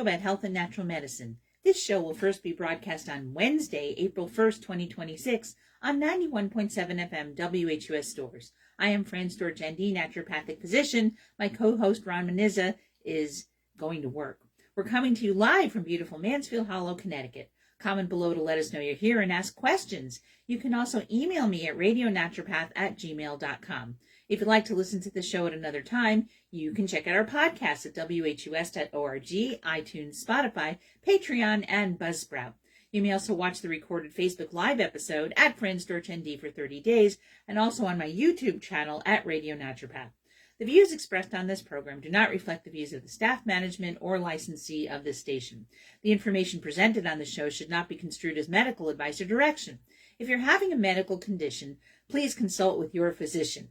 about health and natural medicine. This show will first be broadcast on Wednesday, April 1st, 2026 on 91.7 FM WHUS Stores. I am Fran Storch, ND, naturopathic physician. My co-host Ron Manizza is going to work. We're coming to you live from beautiful Mansfield Hollow, Connecticut. Comment below to let us know you're here and ask questions. You can also email me at radionaturopath@gmail.com. If you'd like to listen to the show at another time, you can check out our podcast at whus.org, iTunes, Spotify, Patreon, and Buzzsprout. You may also watch the recorded Facebook Live episode at Friends Storch ND for 30 days, and also on my YouTube channel at Radio Naturopath. The views expressed on this program do not reflect the views of the staff, management, or licensee of this station. The information presented on the show should not be construed as medical advice or direction. If you're having a medical condition, please consult with your physician.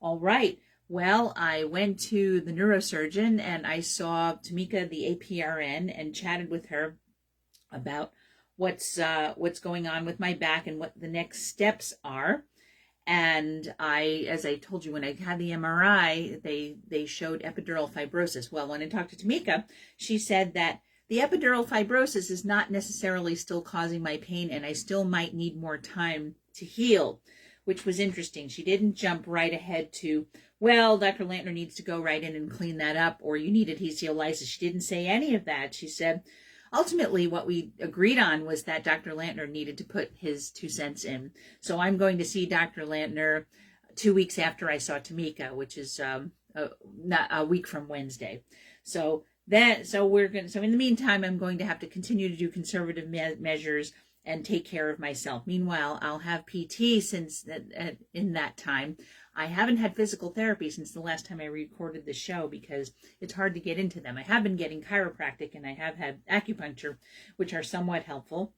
All right. Well, I went to the neurosurgeon and I saw Tamika, the APRN, and chatted with her about what's going on with my back and what the next steps are. And as I told you, when I had the MRI, they showed epidural fibrosis. Well, when I talked to Tamika, she said that the epidural fibrosis is not necessarily still causing my pain, and I still might need more time to heal, which was interesting. She didn't jump right ahead to, well, Dr. Lantner needs to go right in and clean that up, or you need adhesiolysis. She didn't say any of that. She said, ultimately, what we agreed on was that Dr. Lantner needed to put his 2 cents in. So I'm going to see Dr. Lantner 2 weeks after I saw Tamika, which is not a week from Wednesday. So in the meantime, I'm going to have to continue to do conservative measures and take care of myself. Meanwhile, I'll have PT since in that time. I haven't had physical therapy since the last time I recorded the show because it's hard to get into them. I have been getting chiropractic and I have had acupuncture, which are somewhat helpful.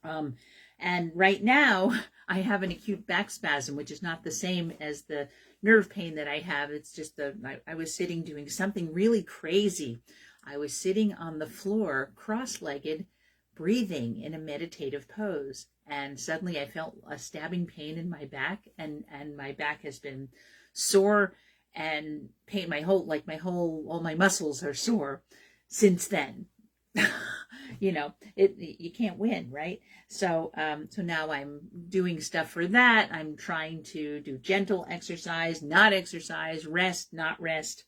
And right now, I have an acute back spasm, which is not the same as the nerve pain that I have. It's just I was sitting doing something really crazy. I was sitting on the floor, cross-legged, breathing in a meditative pose, and suddenly I felt a stabbing pain in my back, and my back has been sore and pain. All my muscles are sore since then. You can't win, right? So now I'm doing stuff for that. I'm trying to do gentle exercise, not exercise, rest, not rest,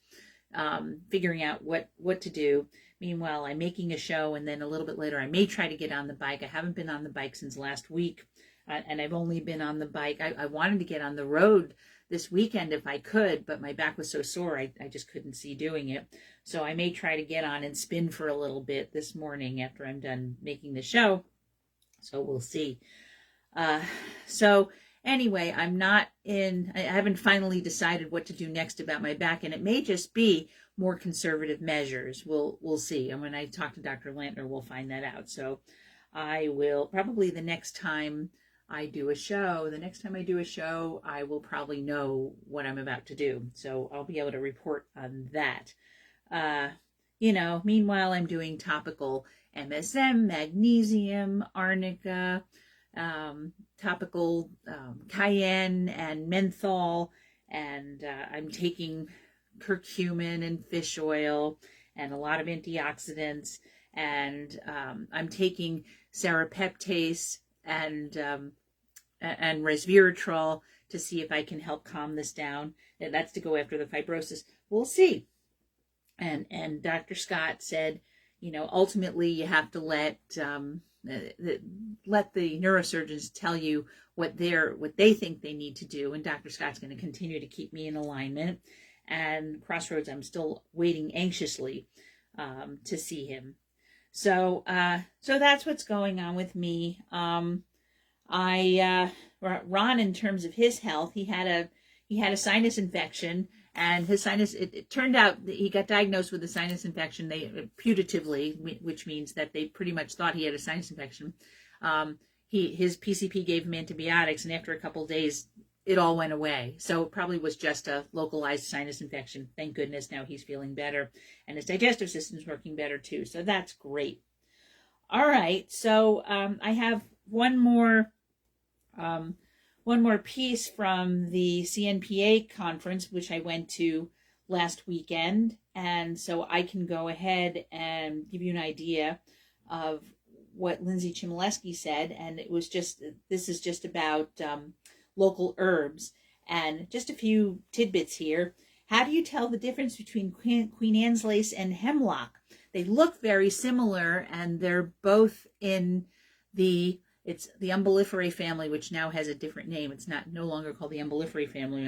figuring out what to do. Meanwhile, I'm making a show, and then a little bit later, I may try to get on the bike. I haven't been on the bike since last week, and I've only been on the bike. I wanted to get on the road this weekend if I could, but my back was so sore, I just couldn't see doing it. So I may try to get on and spin for a little bit this morning after I'm done making the show. So we'll see. So anyway, I haven't finally decided what to do next about my back, and it may just be more conservative measures. We'll see. And when I talk to Dr. Lantner, we'll find that out. So I will probably the next time I do a show, I will probably know what I'm about to do. So I'll be able to report on that. Meanwhile, I'm doing topical MSM, magnesium, arnica, topical cayenne and menthol, and I'm taking curcumin and fish oil and a lot of antioxidants, and I'm taking serapeptase and resveratrol to see if I can help calm this down. And that's to go after the fibrosis. We'll see. And Dr. Scott said, ultimately you have to let the neurosurgeons tell you what they think they need to do, and Dr. Scott's going to continue to keep me in alignment. And Crossroads, I'm still waiting anxiously to see him. So that's what's going on with me. Ron, in terms of his health, he had a sinus infection, and his sinus, it turned out that he got diagnosed with a sinus infection, putatively, which means that they pretty much thought he had a sinus infection. His PCP gave him antibiotics, and after a couple of days, it all went away. So it probably was just a localized sinus infection. Thank goodness now he's feeling better, and his digestive system's working better too. So that's great. All right. So I have one more piece from the CNPA conference, which I went to last weekend, and so I can go ahead and give you an idea of what Lindsay Chmielewski said. And this is just about local herbs, and just a few tidbits here. How do you tell the difference between Queen Anne's lace and hemlock? They look very similar, and they're both in it's the Umbelliferae family, which now has a different name. It's no longer called the Umbelliferae family.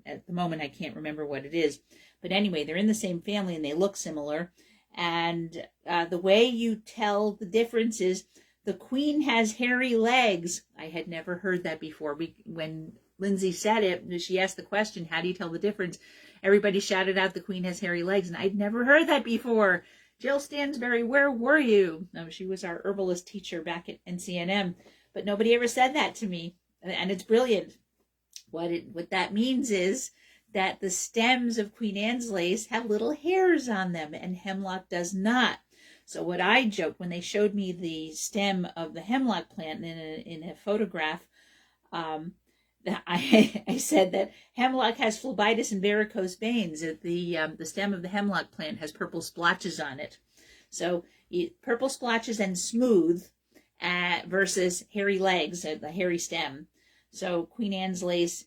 At the moment, I can't remember what it is. But anyway, they're in the same family, and they look similar. And the way you tell the difference is the queen has hairy legs. I had never heard that before. When Lindsay said it, she asked the question, how do you tell the difference? Everybody shouted out the queen has hairy legs, and I'd never heard that before. Jill Stansberry, where were you? No, she was our herbalist teacher back at NCNM, but nobody ever said that to me, and it's brilliant. What that means is that the stems of Queen Anne's lace have little hairs on them, and hemlock does not. So what I joked when they showed me the stem of the hemlock plant in a photograph, I said that hemlock has phlebitis and varicose veins. The stem of the hemlock plant has purple splotches on it. So purple splotches and smooth versus hairy legs, the hairy stem. So Queen Anne's lace,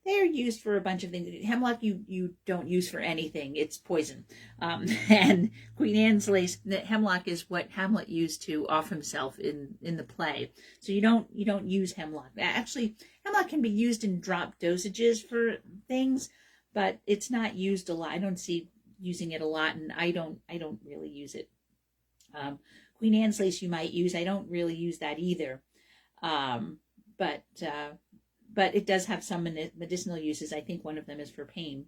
they're used for a bunch of things. Hemlock you don't use for anything. It's poison. And Queen Anne's lace, hemlock is what Hamlet used to off himself in the play. So you don't use hemlock. Actually, hemlock can be used in drop dosages for things, but it's not used a lot. I don't see using it a lot, and I don't really use it. Queen Anne's lace you might use. I don't really use that either. But it does have some medicinal uses. I think one of them is for pain.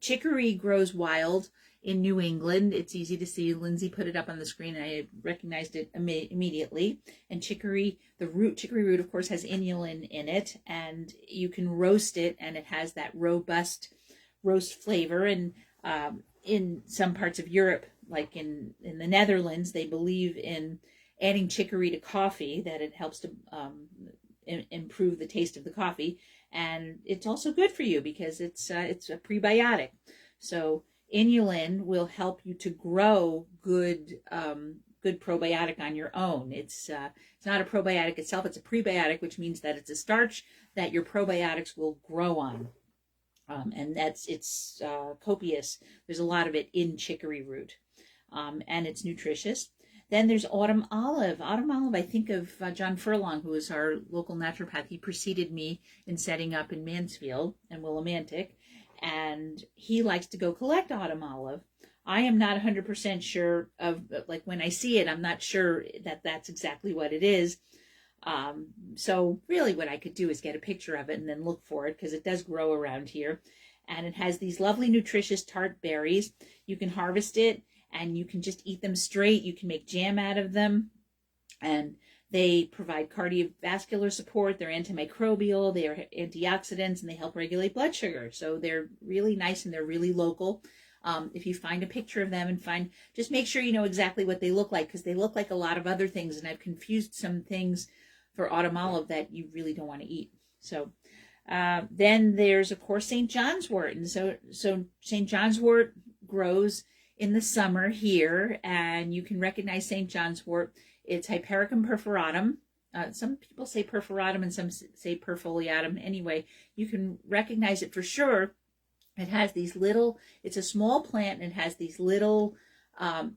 Chicory grows wild in New England. It's easy to see. Lindsay put it up on the screen, and I recognized it immediately. And chicory root, of course, has inulin in it, and you can roast it, and it has that robust roast flavor. And in some parts of Europe, like in the Netherlands, they believe in adding chicory to coffee, that it helps to improve the taste of the coffee, and it's also good for you because it's a prebiotic. So inulin will help you to grow good probiotic on your own. It's not a probiotic itself; it's a prebiotic, which means that it's a starch that your probiotics will grow on, and it's copious. There's a lot of it in chicory root, and it's nutritious. Then there's autumn olive. Autumn olive, I think of John Furlong, who is our local naturopath. He preceded me in setting up in Mansfield and Willimantic, and he likes to go collect autumn olive. I am not 100% sure of, like, when I see it, I'm not sure that that's exactly what it is. So really what I could do is get a picture of it and then look for it, because it does grow around here. And it has these lovely, nutritious tart berries. You can harvest it, and you can just eat them straight. You can make jam out of them, and they provide cardiovascular support. They're antimicrobial, they are antioxidants, and they help regulate blood sugar. So they're really nice, and they're really local. If you find a picture of them and just make sure you know exactly what they look like, because they look like a lot of other things, and I've confused some things for autumn olive that you really don't want to eat. So then there's, of course, St. John's wort. And so St. John's wort grows in the summer here, and you can recognize St. John's wort. It's Hypericum perforatum. Some people say perforatum and some say perfoliatum. Anyway, you can recognize it for sure. It has these it's a small plant, and it has these little,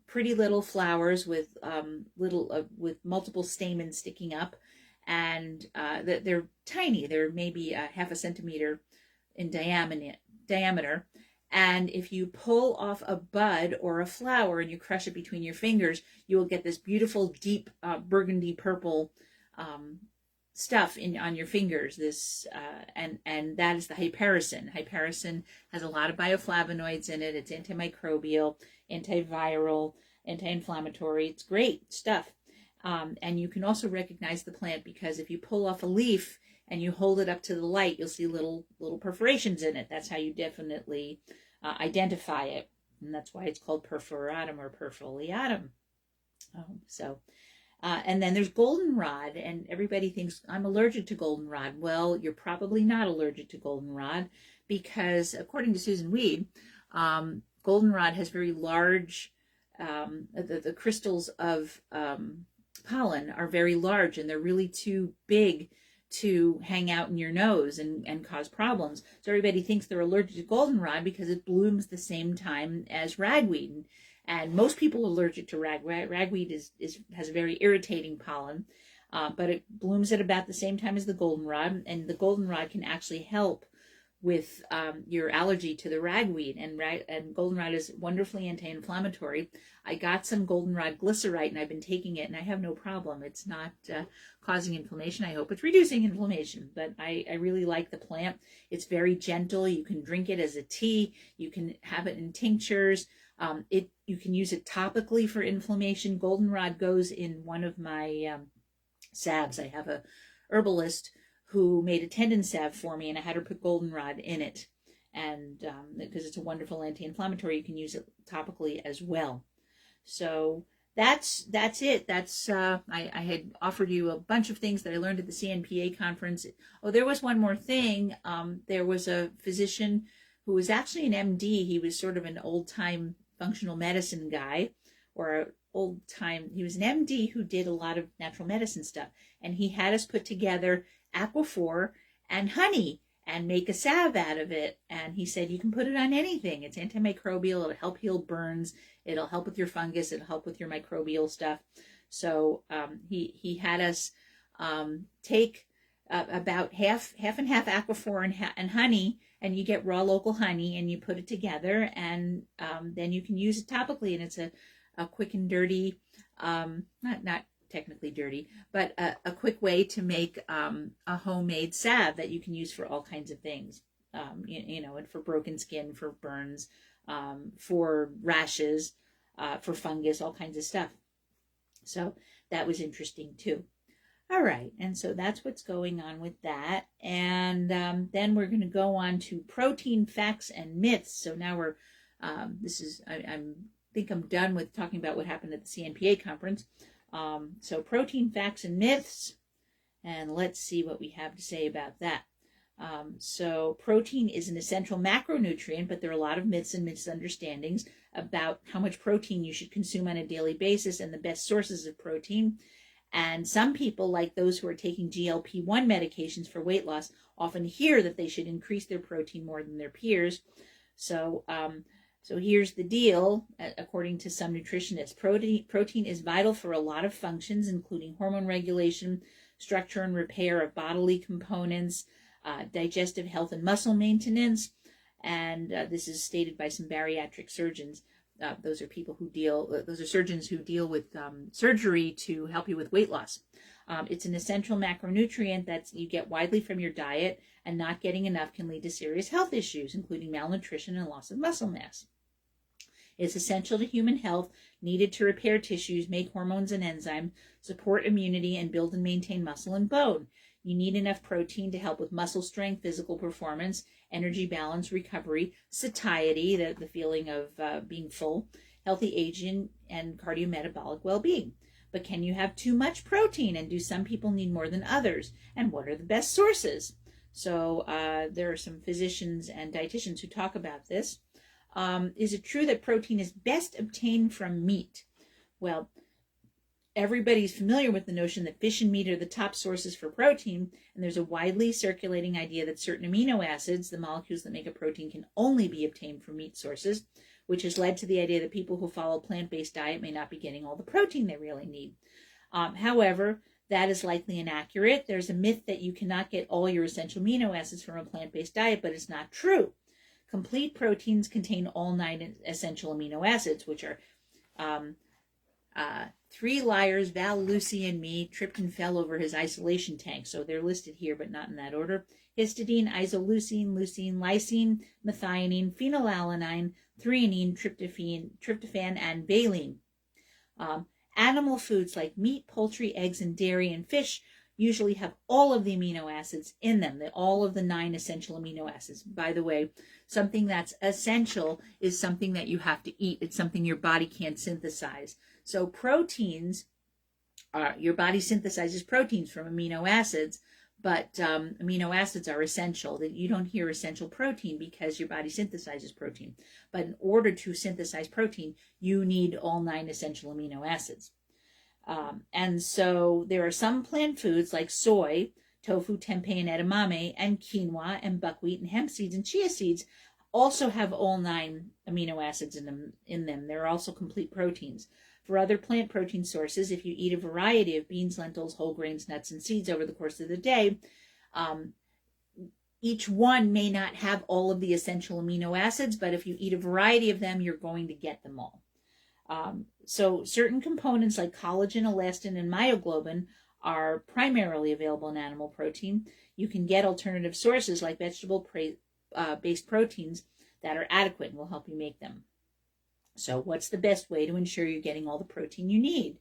pretty little flowers with with multiple stamens sticking up, and they're tiny. They're maybe half a centimeter in diameter. And if you pull off a bud or a flower and you crush it between your fingers, you will get this beautiful, deep burgundy purple stuff on your fingers. And that is the hypericin. Hypericin has a lot of bioflavonoids in it. It's antimicrobial, antiviral, anti-inflammatory. It's great stuff. And you can also recognize the plant because if you pull off a leaf and you hold it up to the light, you'll see little perforations in it. That's how you definitely identify it. And that's why it's called perforatum or perfoliatum. And then there's goldenrod, and everybody thinks I'm allergic to goldenrod. Well, you're probably not allergic to goldenrod because according to Susan Weed, goldenrod has very large, the crystals of pollen are very large, and they're really too big to hang out in your nose and cause problems. So everybody thinks they're allergic to goldenrod because it blooms the same time as ragweed. And most people are allergic to ragweed has a very irritating pollen, but it blooms at about the same time as the goldenrod, and the goldenrod can actually help with your allergy to the ragweed, and goldenrod is wonderfully anti-inflammatory. I got some goldenrod glycerite and I've been taking it and I have no problem. It's not causing inflammation. I hope it's reducing inflammation, but I really like the plant. It's very gentle. You can drink it as a tea. You can have it in tinctures. You can use it topically for inflammation. Goldenrod goes in one of my salves. I have a herbalist who made a tendon salve for me, and I had her put goldenrod in it. And because it's a wonderful anti-inflammatory, you can use it topically as well. So that's it. I had offered you a bunch of things that I learned at the CNPA conference. Oh, there was one more thing. There was a physician who was actually an MD. He was sort of an old-time functional medicine guy, or he was an MD who did a lot of natural medicine stuff. And he had us put together aquaphor and honey and make a salve out of it. And he said, you can put it on anything. It's antimicrobial. It'll help heal burns. It'll help with your fungus. It'll help with your microbial stuff. So he had us take about half and half aquaphor and honey, and you get raw local honey, and you put it together, and then you can use it topically. And it's a quick and dirty, not technically dirty, but a quick way to make a homemade salve that you can use for all kinds of things, and for broken skin, for burns, for rashes, for fungus, all kinds of stuff. So that was interesting too. All right, and so that's what's going on with that. And then we're going to go on to protein facts and myths. So now I think I'm done with talking about what happened at the CNPA conference. So protein facts and myths, and let's see what we have to say about that. So protein is an essential macronutrient, but there are a lot of myths and misunderstandings about how much protein you should consume on a daily basis and the best sources of protein. And some people, like those who are taking GLP-1 medications for weight loss, often hear that they should increase their protein more than their peers. So here's the deal, according to some nutritionists. Protein is vital for a lot of functions, including hormone regulation, structure and repair of bodily components, digestive health and muscle maintenance. And this is stated by some bariatric surgeons. Those are surgeons who deal with surgery to help you with weight loss. It's an essential macronutrient that you get widely from your diet, and not getting enough can lead to serious health issues, including malnutrition and loss of muscle mass. It's essential to human health, needed to repair tissues, make hormones and enzymes, support immunity, and build and maintain muscle and bone. You need enough protein to help with muscle strength, physical performance, energy balance, recovery, satiety, the feeling of being full, healthy aging, and cardiometabolic well-being. But can you have too much protein, and do some people need more than others? And what are the best sources? So there are some physicians and dietitians who talk about this. Is it true that protein is best obtained from meat? Well, everybody's familiar with the notion that fish and meat are the top sources for protein, and there's a widely circulating idea that certain amino acids, the molecules that make a protein, can only be obtained from meat sources, which has led to the idea that people who follow a plant-based diet may not be getting all the protein they really need. However, that is likely inaccurate. There's a myth that you cannot get all your essential amino acids from a plant-based diet, but it's not true. Complete proteins contain all 9 essential amino acids, which are 3 liars, Val, Lucy, and me. Tripton fell over his isolation tank, so they're listed here, but not in that order. Histidine, isoleucine, leucine, lysine, methionine, phenylalanine, threonine, tryptophan, and valine. Animal foods like meat, poultry, eggs, and dairy, and fish usually have all of the amino acids in them, all of the 9 essential amino acids. By the way, something that's essential is something that you have to eat. It's something your body can't synthesize. So proteins, your body synthesizes proteins from amino acids, But amino acids are essential. That you don't hear essential protein because your body synthesizes protein. But in order to synthesize protein, you need all 9 essential amino acids. And so there are some plant foods like soy, tofu, tempeh, and edamame, and quinoa, and buckwheat, and hemp seeds, and chia seeds also have all 9 amino acids in them. They're also complete proteins. For other plant protein sources, if you eat a variety of beans, lentils, whole grains, nuts, and seeds over the course of the day, each one may not have all of the essential amino acids, but if you eat a variety of them, you're going to get them all. So certain components like collagen, elastin, and myoglobin are primarily available in animal protein. You can get alternative sources like vegetable-based proteins that are adequate and will help you make them. So what's the best way to ensure you're getting all the protein you need?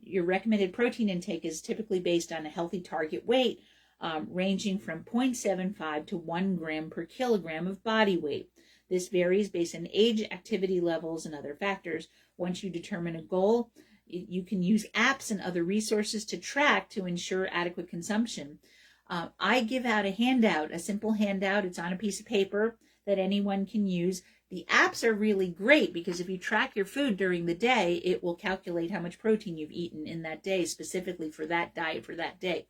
Your recommended protein intake is typically based on a healthy target weight, ranging from 0.75 to 1 gram per kilogram of body weight. This varies based on age, activity levels, and other factors. Once you determine a goal, you can use apps and other resources to track to ensure adequate consumption. I give out a handout, a simple handout. It's on a piece of paper that anyone can use. The apps are really great because if you track your food during the day, it will calculate how much protein you've eaten in that day, specifically for that diet for that day.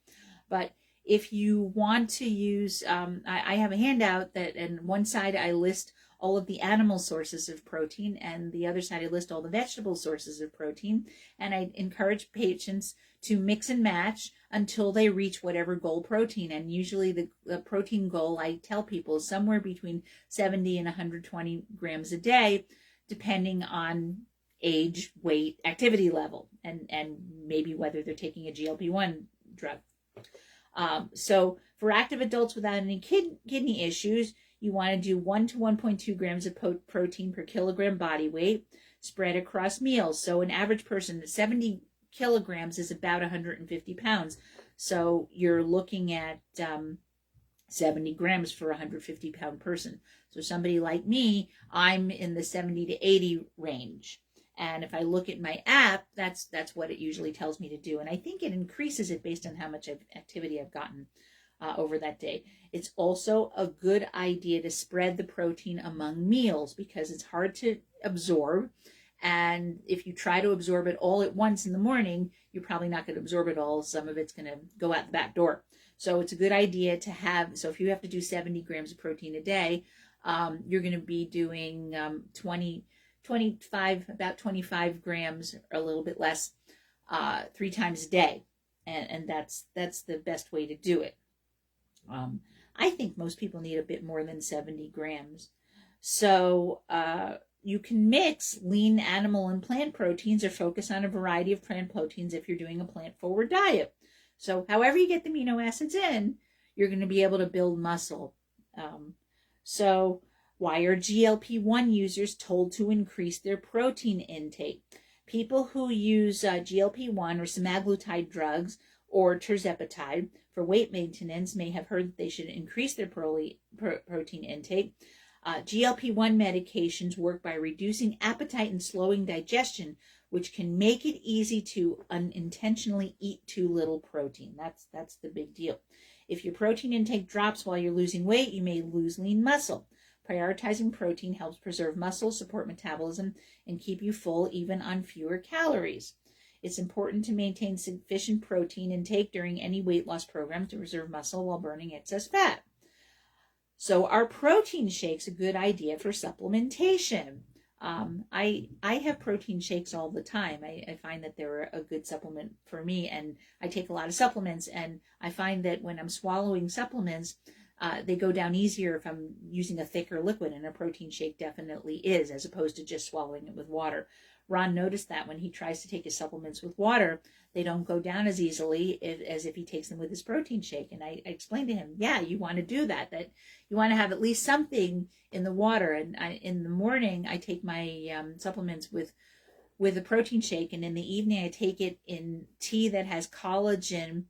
But if you want to use, I have a handout that, and one side I list all of the animal sources of protein, and the other side I list all the vegetable sources of protein. And I encourage patients to mix and match until they reach whatever goal protein. And usually the protein goal, I tell people, is somewhere between 70 and 120 grams a day, depending on age, weight, activity level, and maybe whether they're taking a GLP-1 drug. So for active adults without any kidney issues, you want to do 1 to 1.2 grams of protein per kilogram body weight spread across meals. So an average person at 70 kilograms is about 150 pounds. So you're looking at 70 grams for a 150-pound person. So somebody like me, I'm in the 70 to 80 range. And if I look at my app, that's what it usually tells me to do. And I think it increases it based on how much activity I've gotten over that day. It's also a good idea to spread the protein among meals because it's hard to absorb. And if you try to absorb it all at once in the morning, you're probably not going to absorb it all. Some of it's going to go out the back door. So it's a good idea to have, so if you have to do 70 grams of protein a day, you're going to be doing about 25 grams or a little bit less 3 times a day. And that's the best way to do it. I think most people need a bit more than 70 grams. So you can mix lean animal and plant proteins or focus on a variety of plant proteins if you're doing a plant-forward diet. So however you get the amino acids in, you're going to be able to build muscle. So why are GLP-1 users told to increase their protein intake? People who use GLP-1 or semaglutide drugs or tirzepatide for weight maintenance may have heard that they should increase their protein intake. GLP-1 medications work by reducing appetite and slowing digestion, which can make it easy to unintentionally eat too little protein. That's the big deal. If your protein intake drops while you're losing weight, you may lose lean muscle. Prioritizing protein helps preserve muscle, support metabolism, and keep you full even on fewer calories. It's important to maintain sufficient protein intake during any weight loss program to preserve muscle while burning excess fat. So are protein shakes a good idea for supplementation? I have protein shakes all the time. I find that they're a good supplement for me, and I take a lot of supplements, and I find that when I'm swallowing supplements, they go down easier if I'm using a thicker liquid, and a protein shake definitely is, as opposed to just swallowing it with water. Ron noticed that when he tries to take his supplements with water, they don't go down as easily as if he takes them with his protein shake. And I explained to him, yeah, you want to do that you want to have at least something in the water. And in the morning, I take my supplements with a protein shake. And in the evening, I take it in tea that has collagen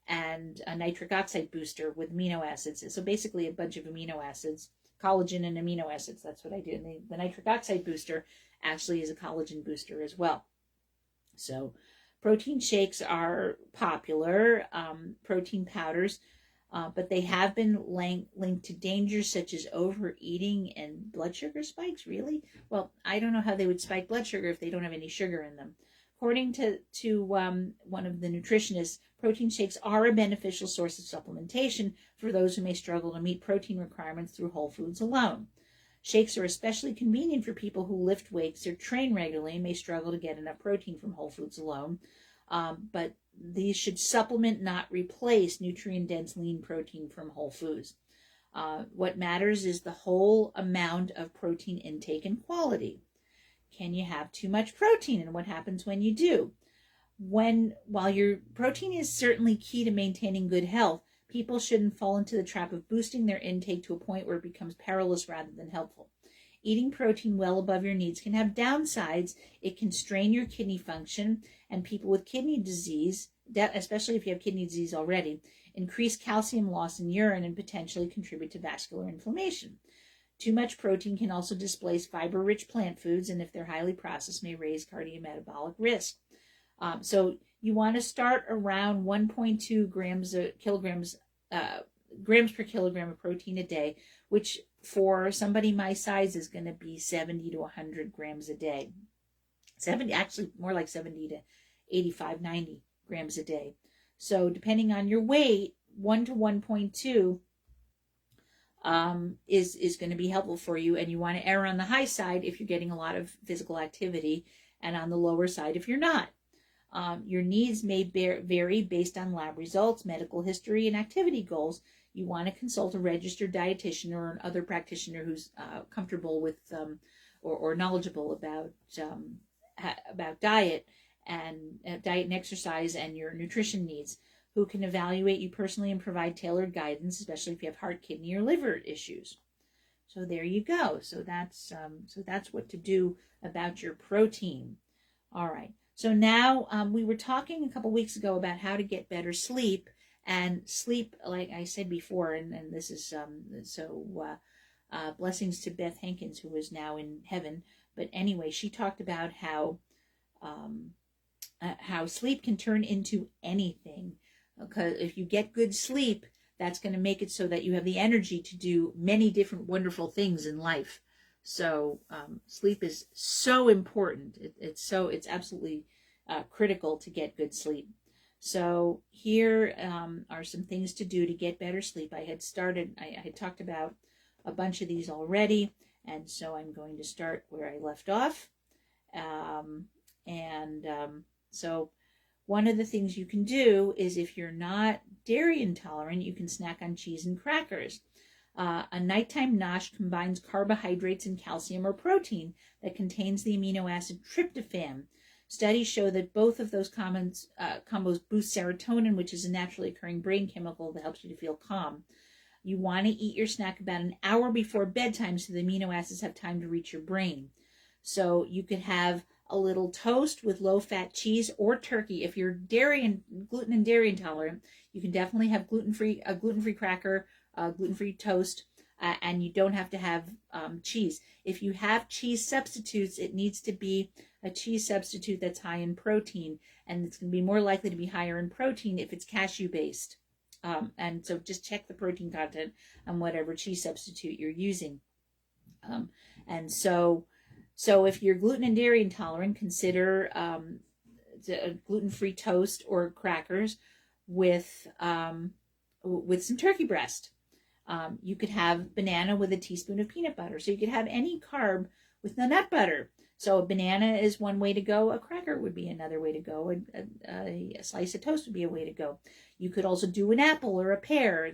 and a nitric oxide booster with amino acids. So basically a bunch of amino acids, collagen and amino acids. That's what I do. And the nitric oxide booster actually is a collagen booster as well. So Protein shakes are popular, protein powders, but they have been linked to dangers such as overeating and blood sugar spikes. Really? Well, I don't know how they would spike blood sugar if they don't have any sugar in them. According to one of the nutritionists, protein shakes are a beneficial source of supplementation for those who may struggle to meet protein requirements through whole foods alone. Shakes are especially convenient for people who lift weights or train regularly and may struggle to get enough protein from whole foods alone. But these should supplement, not replace, nutrient-dense lean protein from whole foods. What matters is the whole amount of protein intake and quality. Can you have too much protein, and what happens when you do? While your protein is certainly key to maintaining good health, people shouldn't fall into the trap of boosting their intake to a point where it becomes perilous rather than helpful. Eating protein well above your needs can have downsides. It can strain your kidney function, and people with kidney disease, especially if you have kidney disease already, increase calcium loss in urine and potentially contribute to vascular inflammation. Too much protein can also displace fiber-rich plant foods, and if they're highly processed, may raise cardiometabolic risk. So you want to start around 1.2 grams per kilogram of protein a day, which for somebody my size is going to be 70 to 100 grams a day. 70, actually more like 70 to 85, 90 grams a day. So depending on your weight, 1 to 1.2 is going to be helpful for you, and you want to err on the high side if you're getting a lot of physical activity, and on the lower side if you're not. Your needs may vary based on lab results, medical history, and activity goals. You want to consult a registered dietitian or another practitioner who's comfortable with or knowledgeable about diet and exercise and your nutrition needs, who can evaluate you personally and provide tailored guidance, especially if you have heart, kidney, or liver issues. So there you go. So that's what to do about your protein. All right. So now we were talking a couple weeks ago about how to get better sleep, and sleep, like I said before, and this is blessings to Beth Hankins, who is now in heaven. But anyway, she talked about how sleep can turn into anything. Because if you get good sleep, that's going to make it so that you have the energy to do many different wonderful things in life. So sleep is so important. It's absolutely critical to get good sleep. So here are some things to do to get better sleep. I had talked about a bunch of these already, and so I'm going to start where I left off. So one of the things you can do is, if you're not dairy intolerant, you can snack on cheese and crackers. A nighttime nosh combines carbohydrates and calcium or protein that contains the amino acid tryptophan. Studies show that both of those combos boost serotonin, which is a naturally occurring brain chemical that helps you to feel calm. You want to eat your snack about an hour before bedtime so the amino acids have time to reach your brain. So you could have a little toast with low-fat cheese or turkey. If you're gluten and dairy intolerant, you can definitely have a gluten-free cracker, gluten-free toast, and you don't have to have cheese. If you have cheese substitutes, it needs to be a cheese substitute that's high in protein, and it's going to be more likely to be higher in protein if it's cashew-based. And so just check the protein content on whatever cheese substitute you're using. So if you're gluten and dairy intolerant, consider a gluten-free toast or crackers with some turkey breast. You could have banana with a teaspoon of peanut butter. So you could have any carb with the nut butter. So a banana is one way to go. A cracker would be another way to go. A slice of toast would be a way to go. You could also do an apple or a pear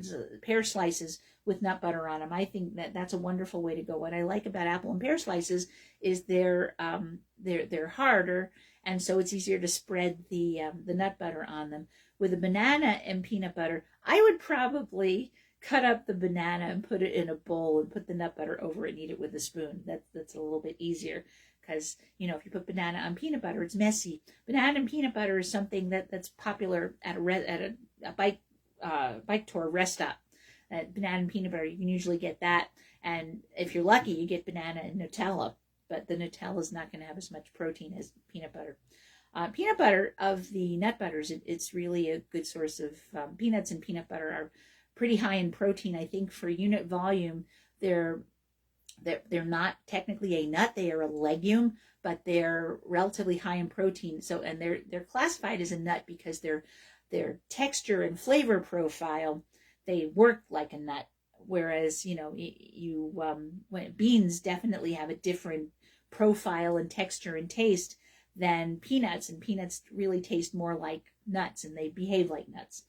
slices with nut butter on them. I think that's a wonderful way to go. What I like about apple and pear slices is they're harder, and so it's easier to spread the nut butter on them. With a banana and peanut butter, I would probably cut up the banana and put it in a bowl and put the nut butter over it and eat it with a spoon. That's a little bit easier, because if you put banana on peanut butter, it's messy. Banana and peanut butter is something that's popular at a bike tour rest stop. Banana and peanut butter, you can usually get that, and if you're lucky, you get banana and Nutella, but the Nutella is not going to have as much protein as peanut butter. Peanut butter, of the nut butters, it's really a good source of peanuts, and peanut butter are pretty high in protein. I think for unit volume, they're not technically a nut, they are a legume, but they're relatively high in protein. So, and they're classified as a nut because their texture and flavor profile, they work like a nut. Whereas, when beans definitely have a different profile and texture and taste than peanuts, and peanuts really taste more like nuts, and they behave like nuts.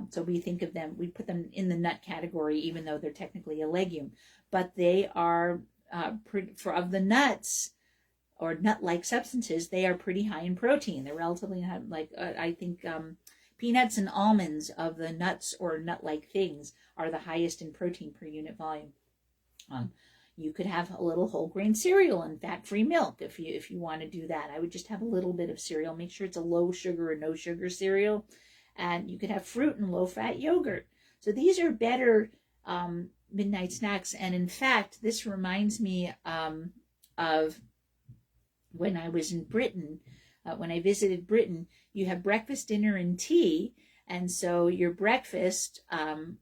So we think of them, we put them in the nut category, even though they're technically a legume. But they are, of the nuts or nut-like substances, they are pretty high in protein. They're relatively high, I think peanuts and almonds, of the nuts or nut-like things, are the highest in protein per unit volume. You could have a little whole grain cereal and fat-free milk if you want to do that. I would just have a little bit of cereal. Make sure it's a low sugar or no sugar cereal. And you could have fruit and low-fat yogurt. So these are better midnight snacks. And in fact, this reminds me of when I was in Britain. When I visited Britain, you have breakfast, dinner, and tea. And so your breakfast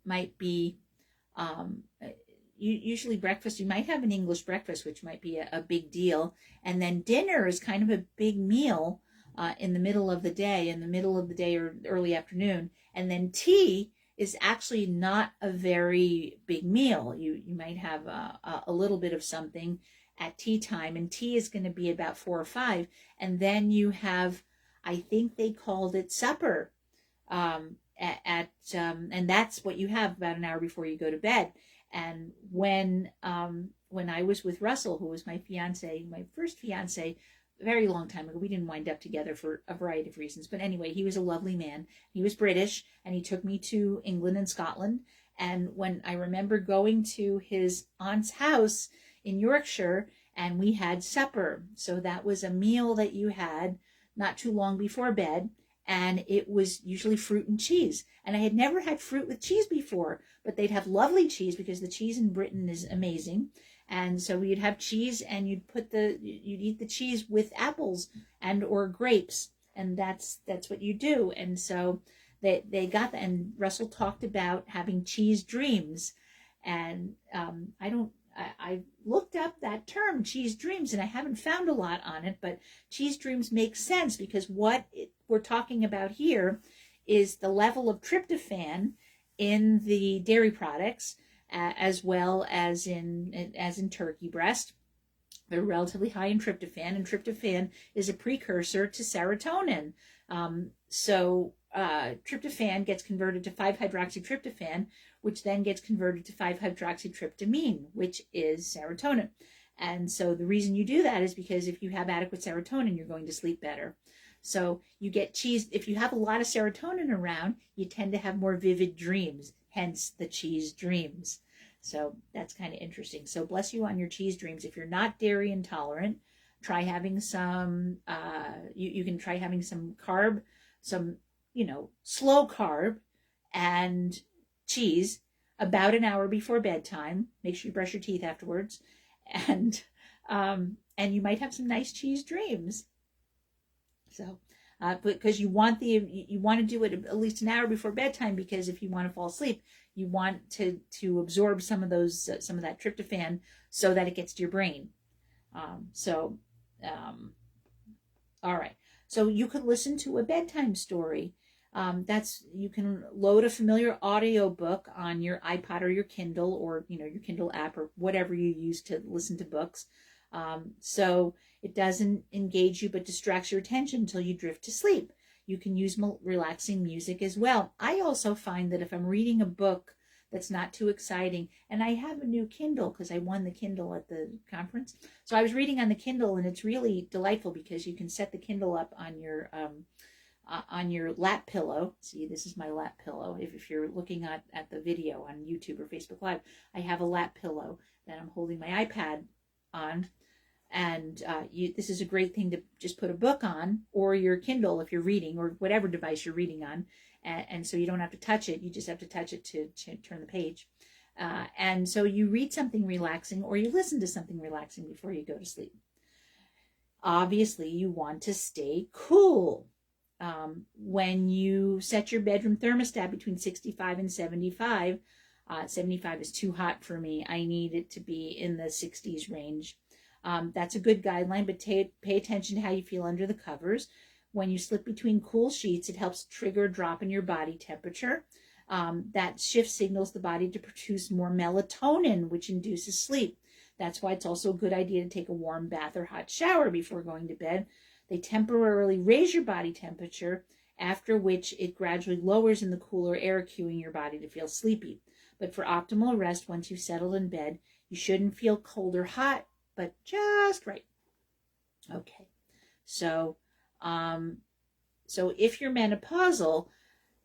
might be, usually breakfast, you might have an English breakfast, which might be a big deal. And then dinner is kind of a big meal in the middle of the day or early afternoon. And then tea is actually not a very big meal. You might have a little bit of something at tea time, and tea is going to be about 4 or 5. And then you have, I think they called it supper, and that's what you have about an hour before you go to bed. And when I was with Russell, who was my fiance, my first fiance, a very long time ago, we didn't wind up together for a variety of reasons. But anyway, he was a lovely man. He was British, and he took me to England and Scotland. And when I remember going to his aunt's house in Yorkshire, and we had supper. So that was a meal that you had not too long before bed, and it was usually fruit and cheese. And I had never had fruit with cheese before, but they'd have lovely cheese because the cheese in Britain is amazing. And so you'd have cheese, and you'd eat the cheese with apples and or grapes, and that's what you do. And so they got that, and Russell talked about having cheese dreams, and I looked up that term, cheese dreams, and I haven't found a lot on it, but cheese dreams make sense because what we're talking about here is the level of tryptophan in the dairy products, as well as in turkey breast. They're relatively high in tryptophan, and tryptophan is a precursor to serotonin. So tryptophan gets converted to 5-hydroxytryptophan, which then gets converted to 5-hydroxytryptamine, which is serotonin. And so the reason you do that is because if you have adequate serotonin, you're going to sleep better. So you get cheese. If you have a lot of serotonin around, you tend to have more vivid dreams, hence the cheese dreams. So that's kind of interesting. So bless you on your cheese dreams. If you're not dairy intolerant, try having some, you can try having some carb, some, slow carb and cheese about an hour before bedtime. Make sure you brush your teeth afterwards. And you might have some nice cheese dreams. So, because you want to do it at least an hour before bedtime, because if you want to fall asleep, you want to absorb some of that tryptophan so that it gets to your brain. All right. So you could listen to a bedtime story. You can load a familiar audio book on your iPod or your Kindle, or your Kindle app, or whatever you use to listen to books. So it doesn't engage you but distracts your attention until you drift to sleep. You can use relaxing music as well. I also find that if I'm reading a book that's not too exciting, and I have a new Kindle because I won the Kindle at the conference. So I was reading on the Kindle, and it's really delightful because you can set the Kindle up on your lap pillow. See, this is my lap pillow. If you're looking at the video on YouTube or Facebook Live, I have a lap pillow that I'm holding my iPad on. And this is a great thing to just put a book on, or your Kindle if you're reading, or whatever device you're reading on. And so you don't have to touch it. You just have to touch it to turn the page. And so you read something relaxing, or you listen to something relaxing before you go to sleep. Obviously, you want to stay cool. When you set your bedroom thermostat between 65 and 75, 75 is too hot for me. I need it to be in the 60s range. That's a good guideline, but pay attention to how you feel under the covers. When you slip between cool sheets, it helps trigger a drop in your body temperature. That shift signals the body to produce more melatonin, which induces sleep. That's why it's also a good idea to take a warm bath or hot shower before going to bed. They temporarily raise your body temperature, after which it gradually lowers in the cooler air, cueing your body to feel sleepy. But for optimal rest, once you've settled in bed, you shouldn't feel cold or hot, but just right. Okay, so if you're menopausal,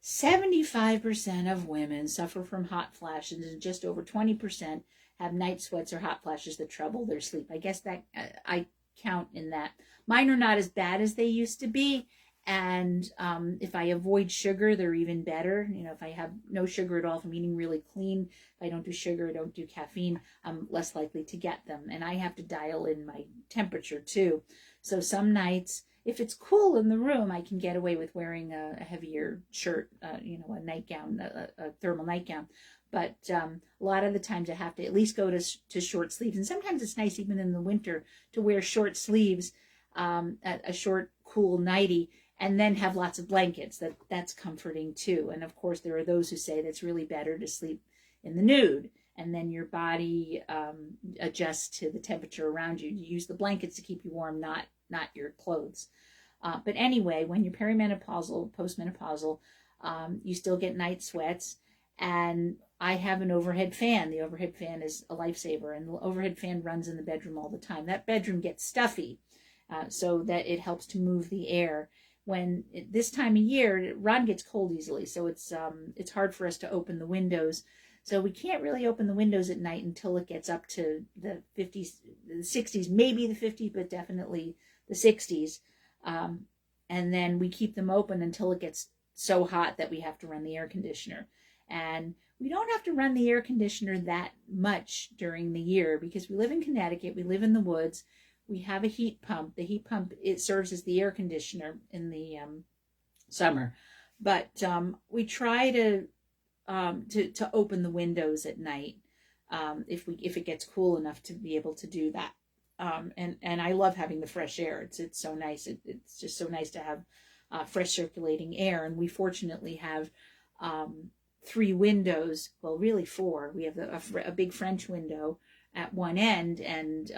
75% of women suffer from hot flashes, and just over 20% have night sweats or hot flashes that trouble their sleep. I guess that I count in that. Mine are not as bad as they used to be, and if I avoid sugar, they're even better. If I have no sugar at all, if I'm eating really clean, if I don't do sugar, I don't do caffeine, I'm less likely to get them. And I have to dial in my temperature too. So some nights, if it's cool in the room, I can get away with wearing a heavier shirt, a nightgown, a thermal nightgown. But a lot of the times I have to at least go to short sleeves. And sometimes it's nice, even in the winter, to wear short sleeves, a short, cool nightie, and then have lots of blankets. That's comforting too. And of course, there are those who say that it's really better to sleep in the nude, and then your body adjusts to the temperature around you. You use the blankets to keep you warm, not your clothes. But anyway, when you're perimenopausal, postmenopausal, you still get night sweats. And I have an overhead fan. The overhead fan is a lifesaver, and the overhead fan runs in the bedroom all the time. That bedroom gets stuffy, so that it helps to move the air. This time of year, Ron gets cold easily, so it's hard for us to open the windows. So we can't really open the windows at night until it gets up to the 50s, the 60s, maybe the 50s, but definitely the 60s. And then we keep them open until it gets so hot that we have to run the air conditioner. And we don't have to run the air conditioner that much during the year because we live in Connecticut, we live in the woods, we have a heat pump. The heat pump, it serves as the air conditioner in the summer. But we try to open the windows at night if it gets cool enough to be able to do that. And I love having the fresh air. It's so nice. It's just so nice to have fresh circulating air. And we fortunately have 3 windows, well, really 4. We have a big French window at one end, and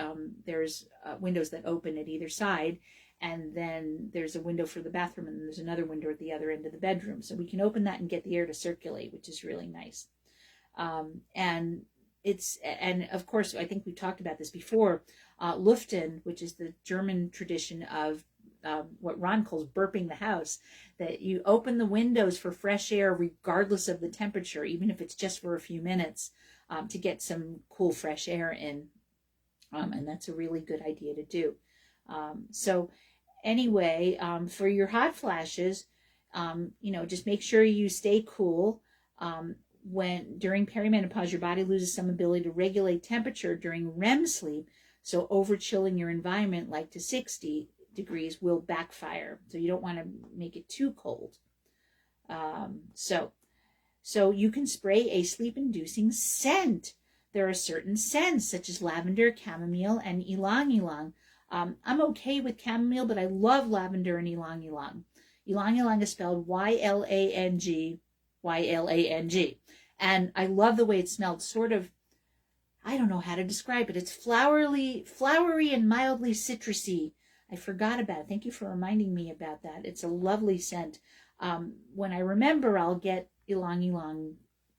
there's windows that open at either side. And then there's a window for the bathroom, and there's another window at the other end of the bedroom. So we can open that and get the air to circulate, which is really nice. And of course, I think we talked about this before, Luften, which is the German tradition of what Ron calls burping the house, that you open the windows for fresh air regardless of the temperature, even if it's just for a few minutes, to get some cool, fresh air in. And that's a really good idea to do. So anyway, for your hot flashes, just make sure you stay cool. During perimenopause, your body loses some ability to regulate temperature during REM sleep. So over chilling your environment, like to 60 degrees, will backfire. So you don't want to make it too cold. So you can spray a sleep-inducing scent. There are certain scents such as lavender, chamomile, and ylang ylang. I'm okay with chamomile, but I love lavender and ylang ylang. Ylang ylang is spelled Y-L-A-N-G, Y-L-A-N-G. And I love the way it smelled. Sort of, I don't know how to describe it. It's flowery and mildly citrusy. I forgot about it. Thank you for reminding me about that. It's a lovely scent. When I remember, I'll get ylang ylang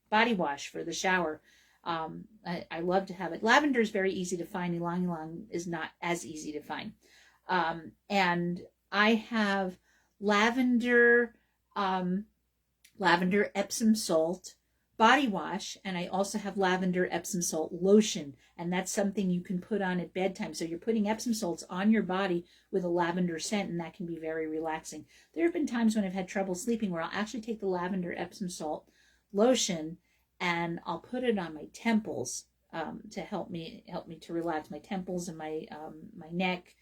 body wash for the shower. I love to have it. Lavender is very easy to find. Ylang ylang is not as easy to find. And I have lavender Epsom salt body wash, and I also have lavender Epsom salt lotion, and that's something you can put on at bedtime. So you're putting Epsom salts on your body with a lavender scent, and that can be very relaxing. There have been times when I've had trouble sleeping where I'll actually take the lavender Epsom salt lotion and I'll put it on my temples to help me to relax my temples and my neck.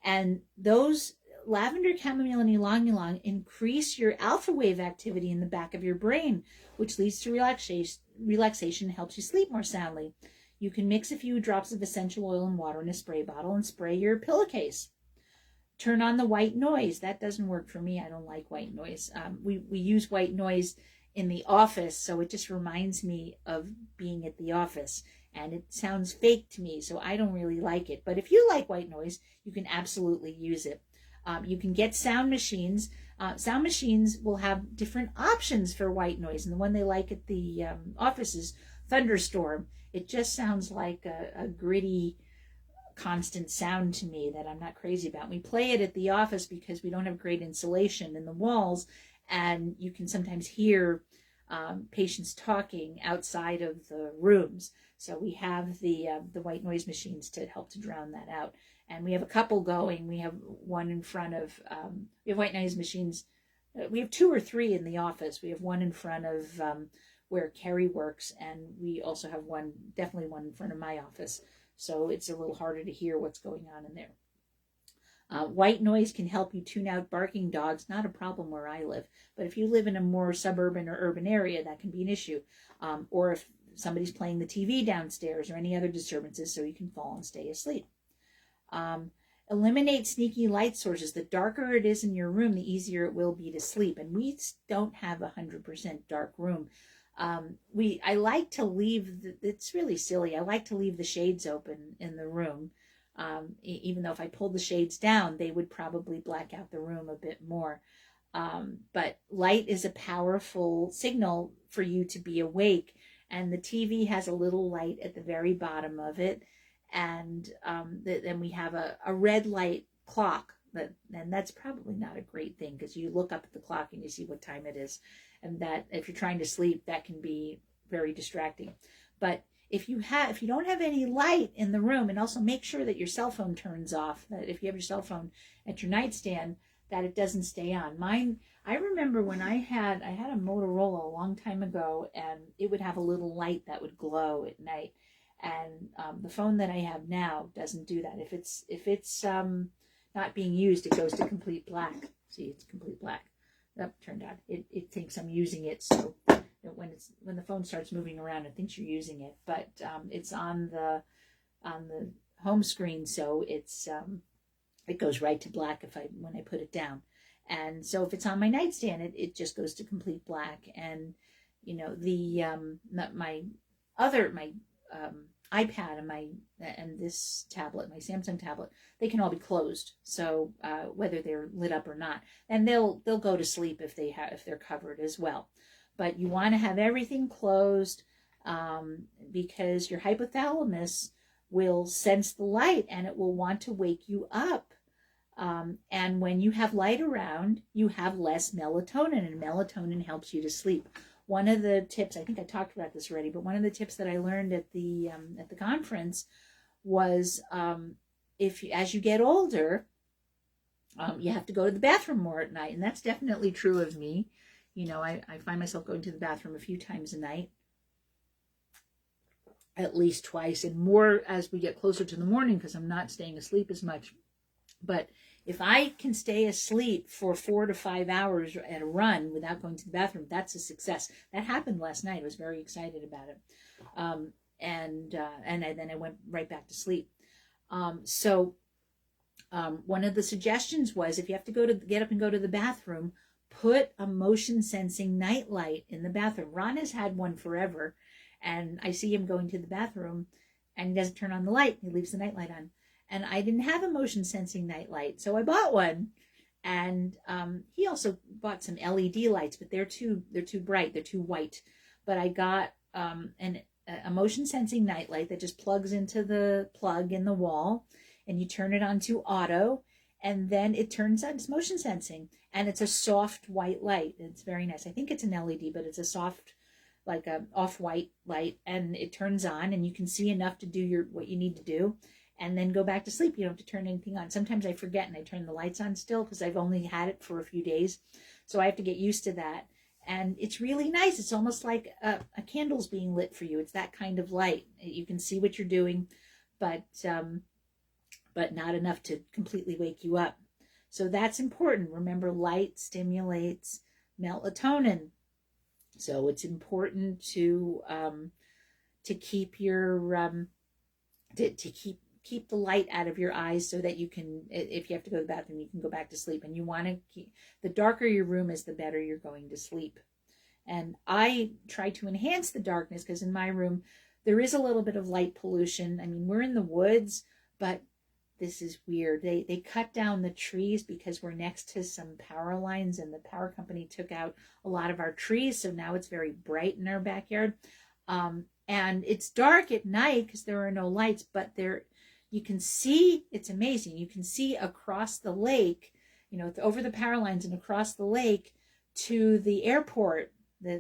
And those lavender, chamomile, and ylang ylang increase your alpha wave activity in the back of your brain, which leads to relaxation and helps you sleep more soundly. You can mix a few drops of essential oil and water in a spray bottle and spray your pillowcase. Turn on the white noise. That doesn't work for me. I don't like white noise. We use white noise in the office, so it just reminds me of being at the office. And it sounds fake to me, so I don't really like it. But if you like white noise, you can absolutely use it. You can get sound machines. Sound machines will have different options for white noise. And the one they like at the office is Thunderstorm. It just sounds like a gritty, constant sound to me that I'm not crazy about. We play it at the office because we don't have great insulation in the walls, and you can sometimes hear patients talking outside of the rooms. So we have the white noise machines to help to drown that out. And we have a couple going. We have one in front of, we have white noise machines. We have 2 or 3 in the office. We have one in front of where Carrie works, and we also have one, definitely one in front of my office. So it's a little harder to hear what's going on in there. White noise can help you tune out barking dogs. Not a problem where I live. But if you live in a more suburban or urban area, that can be an issue. Or if somebody's playing the TV downstairs or any other disturbances, so you can fall and stay asleep. Eliminate sneaky light sources. The darker it is in your room, the easier it will be to sleep. And we don't have 100% dark room. I like to leave, it's really silly, I like to leave the shades open in the room, even though if I pulled the shades down, they would probably black out the room a bit more. But light is a powerful signal for you to be awake, and the TV has a little light at the very bottom of it, and then we have a red light clock, and that's probably not a great thing, because you look up at the clock and you see what time it is. And that if you're trying to sleep, that can be very distracting. But if you don't have any light in the room, and also make sure that your cell phone turns off, that if you have your cell phone at your nightstand, that it doesn't stay on. Mine, I remember when I had a Motorola a long time ago, and it would have a little light that would glow at night. And the phone that I have now doesn't do that. If it's not being used, it goes to complete black. See, it's complete black. That turned out it thinks I'm using it, so when the phone starts moving around, it thinks you're using it. But it's on the home screen, so it goes right to black when I put it down. And so if it's on my nightstand, it just goes to complete black. And you know, my iPad and this tablet, my Samsung tablet, they can all be closed. So whether they're lit up or not, and they'll go to sleep if they're covered as well. But you want to have everything closed because your hypothalamus will sense the light and it will want to wake you up. And when you have light around, you have less melatonin, and melatonin helps you to sleep. One of the tips, I think I talked about this already, but one of the tips that I learned at the conference was as you get older, you have to go to the bathroom more at night. And that's definitely true of me. You know, I find myself going to the bathroom a few times a night, at least twice, and more as we get closer to the morning because I'm not staying asleep as much. But if I can stay asleep for 4 to 5 hours at a run without going to the bathroom, that's a success. That happened last night. I was very excited about it. And then I went right back to sleep. So one of the suggestions was, if you have to get up and go to the bathroom, put a motion sensing night light in the bathroom. Ron has had one forever, and I see him going to the bathroom and he doesn't turn on the light. He leaves the night light on. And I didn't have a motion sensing night light, so I bought one. And he also bought some LED lights, but they're too bright, they're too white. But I got a motion sensing night light that just plugs into the plug in the wall, and you turn it on to auto, and then it turns on. It's motion sensing, and it's a soft white light. It's very nice. I think it's an LED, but it's a soft, like a off-white light, and it turns on, and you can see enough to do what you need to do. And then go back to sleep. You don't have to turn anything on. Sometimes I forget and I turn the lights on still because I've only had it for a few days. So I have to get used to that. And it's really nice. It's almost like a candle's being lit for you. It's that kind of light. You can see what you're doing, but but not enough to completely wake you up. So that's important. Remember, light stimulates melatonin. So it's important to keep your to keep the light out of your eyes so that you can, if you have to go to the bathroom, you can go back to sleep. And you want to keep, the darker your room is, the better you're going to sleep. And I try to enhance the darkness because in my room, there is a little bit of light pollution. I mean, we're in the woods, but this is weird. They cut down the trees because we're next to some power lines, and the power company took out a lot of our trees. So now it's very bright in our backyard. And it's dark at night because there are no lights, but you can see, it's amazing. You can see across the lake, over the power lines and across the lake to the airport,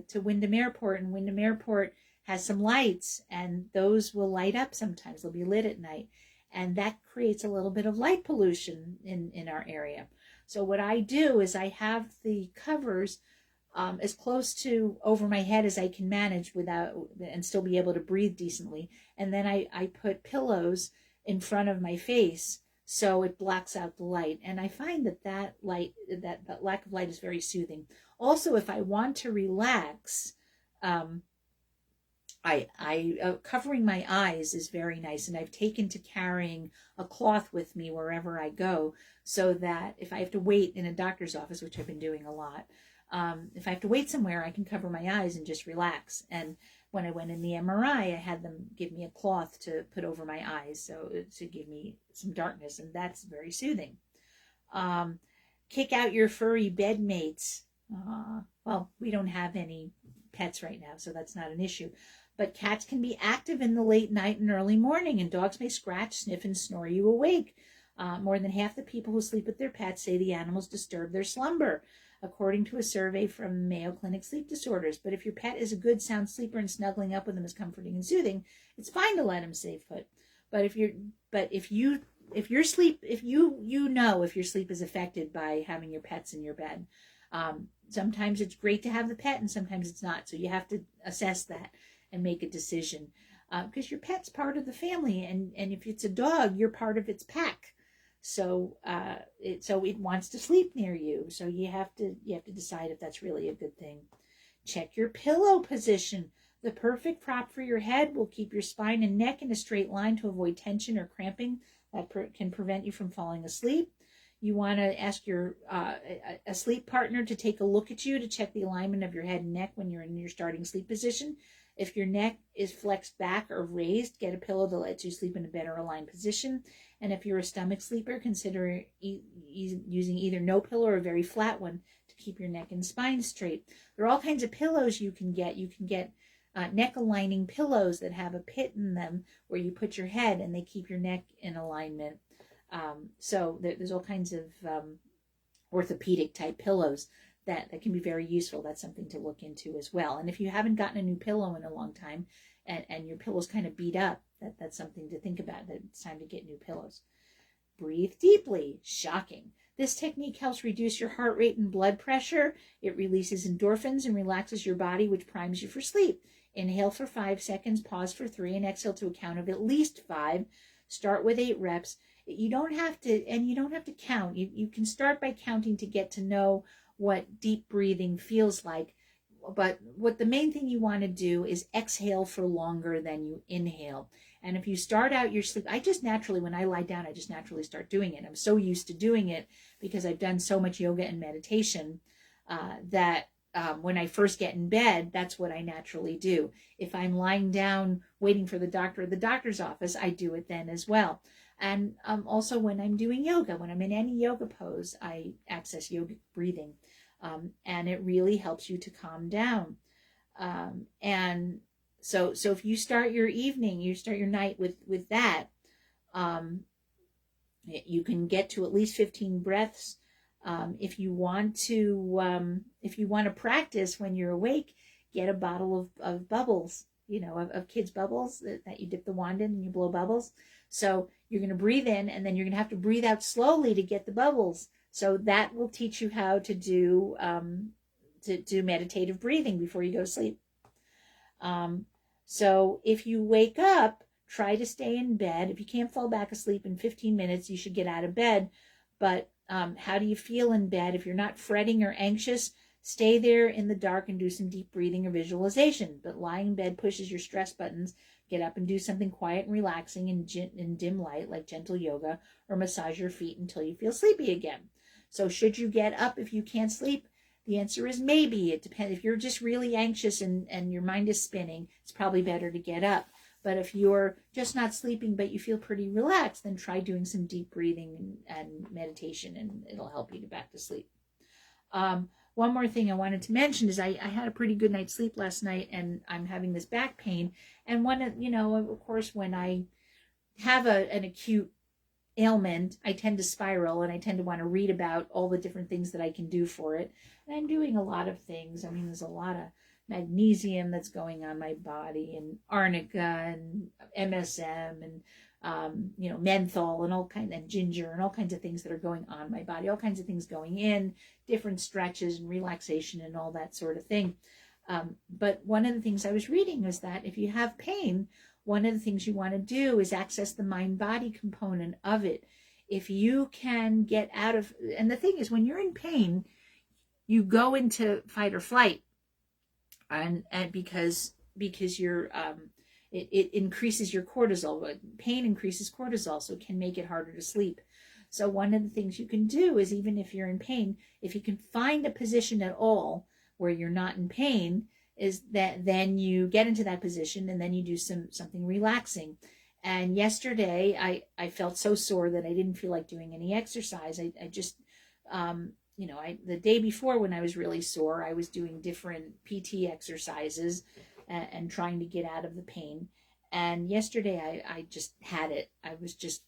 to Wyndham Airport. And Wyndham Airport has some lights, and those will light up sometimes. They'll be lit at night. And that creates a little bit of light pollution in our area. So what I do is I have the covers as close to over my head as I can manage and still be able to breathe decently. And then I put pillows in front of my face so it blocks out the light. And I find that lack of light is very soothing. Also, if I want to relax, covering my eyes is very nice, and I've taken to carrying a cloth with me wherever I go, so that if I have to wait in a doctor's office, which I've been doing a lot, if I have to wait somewhere, I can cover my eyes and just relax. And when I went in the MRI, I had them give me a cloth to put over my eyes, so to give me some darkness, and that's very soothing. Kick out your furry bed mates. Well, we don't have any pets right now, so that's not an issue. But cats can be active in the late night and early morning, and dogs may scratch, sniff, and snore you awake. More than half the people who sleep with their pets say the animals disturb their slumber, according to a survey from Mayo Clinic Sleep Disorders. But if your pet is a good, sound sleeper and snuggling up with them is comforting and soothing, it's fine to let him stay put. But if your sleep is affected by having your pets in your bed, sometimes it's great to have the pet and sometimes it's not. So you have to assess that and make a decision, because your pet's part of the family, and if it's a dog, you're part of its pack. So it wants to sleep near you. So you have to decide if that's really a good thing. Check your pillow position. The perfect prop for your head will keep your spine and neck in a straight line to avoid tension or cramping that can prevent you from falling asleep. You want to ask your a sleep partner to take a look at you to check the alignment of your head and neck when you're in your starting sleep position. If your neck is flexed back or raised, get a pillow that lets you sleep in a better aligned position. And if you're a stomach sleeper, consider using either no pillow or a very flat one to keep your neck and spine straight. There are all kinds of pillows you can get. You can get neck aligning pillows that have a pit in them where you put your head and they keep your neck in alignment. So there's all kinds of orthopedic type pillows that can be very useful. That's something to look into as well. And if you haven't gotten a new pillow in a long time and your pillow's kind of beat up, that's something to think about, that it's time to get new pillows. Breathe deeply. Shocking. This technique helps reduce your heart rate and blood pressure. It releases endorphins and relaxes your body, which primes you for sleep. Inhale for 5 seconds, pause for 3, and exhale to a count of at least 5. Start with 8 reps. You don't have to count. You can start by counting to get to know what deep breathing feels like. But what the main thing you want to do is exhale for longer than you inhale. And if you start out your sleep, when I lie down, I just naturally start doing it. I'm so used to doing it because I've done so much yoga and meditation that when I first get in bed, that's what I naturally do. If I'm lying down waiting for the doctor at the doctor's office, I do it then as well. And also when I'm doing yoga, when I'm in any yoga pose, I access yogic breathing. And it really helps you to calm down. And so if you start your evening, you start your night with that, you can get to at least 15 breaths. If you want to practice when you're awake, get a bottle of bubbles, of kids' bubbles that you dip the wand in and you blow bubbles. So you're going to breathe in and then you're going to have to breathe out slowly to get the bubbles. So that will teach you how to do meditative breathing before you go to sleep. So if you wake up, try to stay in bed. If you can't fall back asleep in 15 minutes, you should get out of bed. But how do you feel in bed? If you're not fretting or anxious, stay there in the dark and do some deep breathing or visualization. But lying in bed pushes your stress buttons. Get up and do something quiet and relaxing in dim light, like gentle yoga, or massage your feet until you feel sleepy again. So should you get up if you can't sleep? The answer is maybe. It depends. If you're just really anxious and your mind is spinning, it's probably better to get up. But if you're just not sleeping but you feel pretty relaxed, then try doing some deep breathing and meditation, and it'll help you get back to sleep. One more thing I wanted to mention is I had a pretty good night's sleep last night, and I'm having this back pain. And of course, when I have an acute ailment, I tend to spiral, and I tend to want to read about all the different things that I can do for it. And I'm doing a lot of things. I mean, there's a lot of magnesium that's going on my body, and arnica and MSM and menthol and and ginger and all kinds of things that are going on my body, all kinds of things going in, different stretches and relaxation and all that sort of thing. But one of the things I was reading was that if you have pain, one of the things you want to do is access the mind-body component of it. If you can get out of, and the thing is, when you're in pain, you go into fight or flight, and because you're it increases your cortisol. Pain increases cortisol, so it can make it harder to sleep. So one of the things you can do is, even if you're in pain, if you can find a position at all where you're not in pain, is that then you get into that position and then you do something relaxing. And yesterday I felt so sore that I didn't feel like doing any exercise. I just the day before, when I was really sore, I was doing different PT exercises and trying to get out of the pain. And yesterday I just had it. I was just